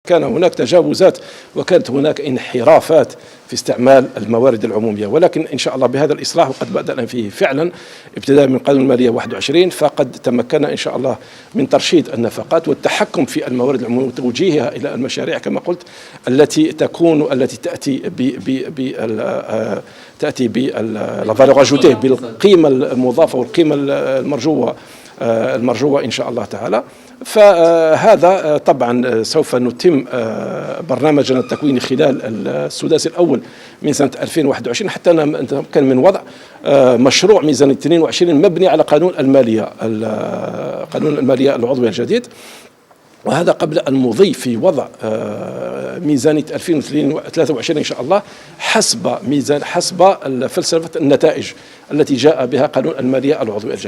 كان هناك تجاوزات وكانت هناك انحرافات في استعمال الموارد العمومية، ولكن إن شاء الله بهذا الإصلاح وقد بدأنا فيه فعلا ابتداء من قانون المالية 21، فقد تمكنا إن شاء الله من ترشيد النفقات والتحكم في الموارد العمومية وتوجيهها إلى المشاريع كما قلت التي تأتي بالفالور اجوتيه، بالقيمة المضافة والقيمة المرجوة إن شاء الله تعالى. فهذا طبعا سوف نتم برنامجنا التكويني خلال السداس الأول من سنة 2021 حتى نتمكن من وضع مشروع ميزانية 22 مبني على قانون المالية العضوية الجديد، وهذا قبل أن نضيف في وضع ميزانية 2023 إن شاء الله حسب فلسفة النتائج التي جاء بها قانون المالية العضوية الجديد.